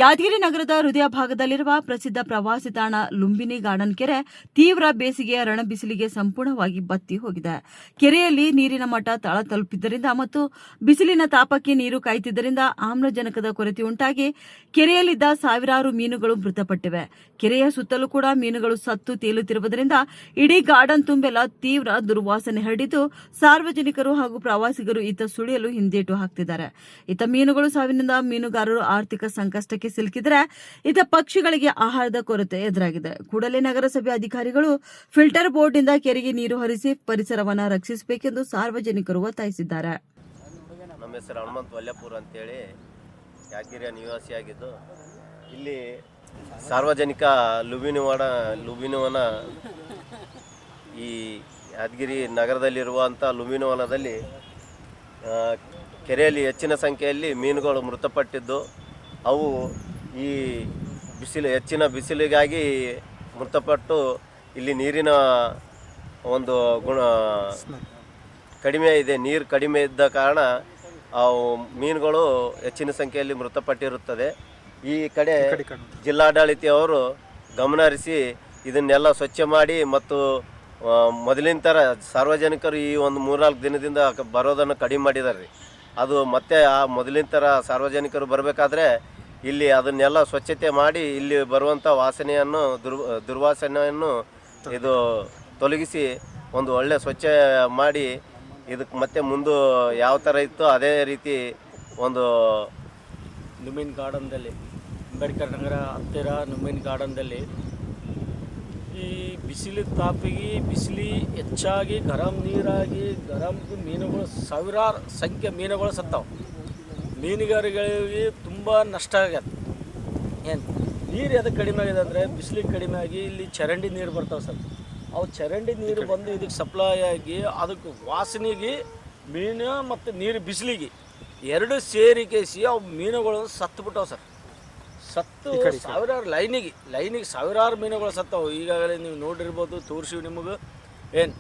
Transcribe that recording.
ಯಾದಗಿರಿ ನಗರದ ಹೃದಯ ಭಾಗದಲ್ಲಿರುವ ಪ್ರಸಿದ್ಧ ಪ್ರವಾಸಿ ತಾಣ ಲುಂಬಿನಿ ಗಾರ್ಡನ್ ಕೆರೆ ತೀವ್ರ ಬೇಸಿಗೆಯ ರಣಬಿಸಿಲಿಗೆ ಸಂಪೂರ್ಣವಾಗಿ ಬತ್ತಿ ಹೋಗಿದೆ. ಕೆರೆಯಲ್ಲಿ ನೀರಿನ ಮಟ್ಟ ತಳ ತಲುಪಿದ್ದರಿಂದ ಮತ್ತು ಬಿಸಿಲಿನ ತಾಪಕ್ಕೆ ನೀರು ಕಾಯ್ತಿದ್ದರಿಂದ ಆಮ್ಲಜನಕದ ಕೊರತೆ ಉಂಟಾಗಿ ಕೆರೆಯಲ್ಲಿದ್ದ ಸಾವಿರಾರು ಮೀನುಗಳು ಮೃತಪಟ್ಟಿವೆ. ಕೆರೆಯ ಸುತ್ತಲೂ ಕೂಡ ಮೀನುಗಳು ಸತ್ತು ತೇಲುತ್ತಿರುವುದರಿಂದ ಇಡೀ ಗಾರ್ಡನ್ ತುಂಬೆಲ್ಲ ತೀವ್ರ ದುರ್ವಾಸನೆ ಹರಡಿದ್ದು ಸಾರ್ವಜನಿಕರು ಹಾಗೂ ಪ್ರವಾಸಿಗರು ಈತ ಸುಳಿಯಲು ಹಿಂದೇಟು ಹಾಕ್ತಿದ್ದಾರೆ. ಈತ ಮೀನುಗಳು ಸಾವಿನಿಂದ ಮೀನುಗಾರರು ಆರ್ಥಿಕ ಸಂಕಷ್ಟಕ್ಕೆ ಸಿಲುಕಿದರೆ ಇತ ಪಕ್ಷಿಗಳಿಗೆ ಆಹಾರದ ಕೊರತೆ ಎದುರಾಗಿದೆ. ಕೂಡಲೇ ನಗರಸಭೆ ಅಧಿಕಾರಿಗಳು ಫಿಲ್ಟರ್ ಬೋರ್ಡ್ನಿಂದ ಕೆರೆಗೆ ನೀರು ಹರಿಸಿ ಪರಿಸರವನ್ನು ರಕ್ಷಿಸಬೇಕೆಂದು ಸಾರ್ವಜನಿಕರು ಒತ್ತಾಯಿಸಿದ್ದಾರೆ. ನಮ್ಮ ಹೆಸರು ಹನುಮಂತ ವಲ್ಯಪುರ ಅಂತೇಳಿ ಯಾದಗಿರಿಯ ನಿವಾಸಿಯಾಗಿದ್ದು, ಇಲ್ಲಿ ಸಾರ್ವಜನಿಕ ಲುಂಬಿನಿವನ ಈ ಯಾದಗಿರಿ ನಗರದಲ್ಲಿರುವಂಥ ಲುಂಬಿನಿವನದಲ್ಲಿ ಕೆರೆಯಲ್ಲಿ ಹೆಚ್ಚಿನ ಸಂಖ್ಯೆಯಲ್ಲಿ ಮೀನುಗಳು ಮೃತಪಟ್ಟಿದ್ದು, ಅವು ಈ ಹೆಚ್ಚಿನ ಬಿಸಿಲಿಗಾಗಿ ಮೃತಪಟ್ಟು ಇಲ್ಲಿ ನೀರಿನ ಒಂದು ಕಡಿಮೆ ಇದೆ. ನೀರು ಕಡಿಮೆ ಇದ್ದ ಕಾರಣ ಅವು ಮೀನುಗಳು ಹೆಚ್ಚಿನ ಸಂಖ್ಯೆಯಲ್ಲಿ ಮೃತಪಟ್ಟಿರುತ್ತದೆ. ಈ ಕಡೆ ಜಿಲ್ಲಾಡಳಿತವರು ಗಮನಹರಿಸಿ ಇದನ್ನೆಲ್ಲ ಸ್ವಚ್ಛ ಮಾಡಿ ಮತ್ತು ಮೊದಲಿನ ಥರ ಸಾರ್ವಜನಿಕರು ಈ ಒಂದು 3-4 ದಿನದಿಂದ ಬರೋದನ್ನು ಕಡಿಮೆ ಮಾಡಿದ್ದಾರೆ. ಅದು ಮತ್ತೆ ಆ ಮೊದಲಿನ ಥರ ಸಾರ್ವಜನಿಕರು ಬರಬೇಕಾದ್ರೆ ಇಲ್ಲಿ ಅದನ್ನೆಲ್ಲ ಸ್ವಚ್ಛತೆ ಮಾಡಿ ಇಲ್ಲಿ ಬರುವಂಥ ವಾಸನೆಯನ್ನು ದುರ್ವಾಸನೆಯನ್ನು ಇದು ತೊಲಗಿಸಿ ಒಂದು ಒಳ್ಳೆ ಸ್ವಚ್ಛ ಮಾಡಿ ಇದಕ್ಕೆ ಮತ್ತೆ ಮುಂದೆ ಯಾವ ಥರ ಇತ್ತು ಅದೇ ರೀತಿ ಒಂದು ಲುಂಬಿನಿ ಗಾರ್ಡನ್ದಲ್ಲಿ ಅಂಬೇಡ್ಕರ್ ನಗರ ಹತ್ತಿರ ಲುಂಬಿನಿ ಗಾರ್ಡನ್ದಲ್ಲಿ ಈ ಬಿಸಿಲಿ ಹೆಚ್ಚಾಗಿ ಗರಂ ನೀರಾಗಿ ಮೀನುಗಳು ಸಾವಿರಾರು ಸಂಖ್ಯೆ ಮೀನುಗಳು ಸತ್ತಾವೆ. ಮೀನುಗಾರಿಗಳಿಗೆ ತುಂಬ ನಷ್ಟ ಆಗ್ಯದ. ಏನು ನೀರು ಅದಕ್ಕೆ ಕಡಿಮೆ ಆಗಿದೆ ಅಂದರೆ ಬಿಸಿಲಿಗೆ ಕಡಿಮೆ ಆಗಿ ಇಲ್ಲಿ ಚರಂಡಿ ನೀರು ಬರ್ತಾವೆ ಸರ್. ಅವು ಚರಂಡಿ ನೀರು ಬಂದು ಇದಕ್ಕೆ ಸಪ್ಲೈ ಆಗಿ ಅದಕ್ಕೆ ವಾಸನೆಗೆ ಮೀನು ಮತ್ತು ನೀರು ಬಿಸಿಲಿಗೆ ಎರಡು ಸೇರಿಕೇಸಿ ಅವು ಮೀನುಗಳು ಸತ್ತುಬಿಟ್ಟವು ಸರ್. ಸಾವಿರಾರು ಲೈನಿಗೆ ಸಾವಿರಾರು ಮೀನುಗಳು ಸತ್ತವು. ಈಗಾಗಲೇ ನೀವು ನೋಡಿರ್ಬೋದು, ತೋರಿಸಿವಿ ನಿಮಗೆ. ಏನು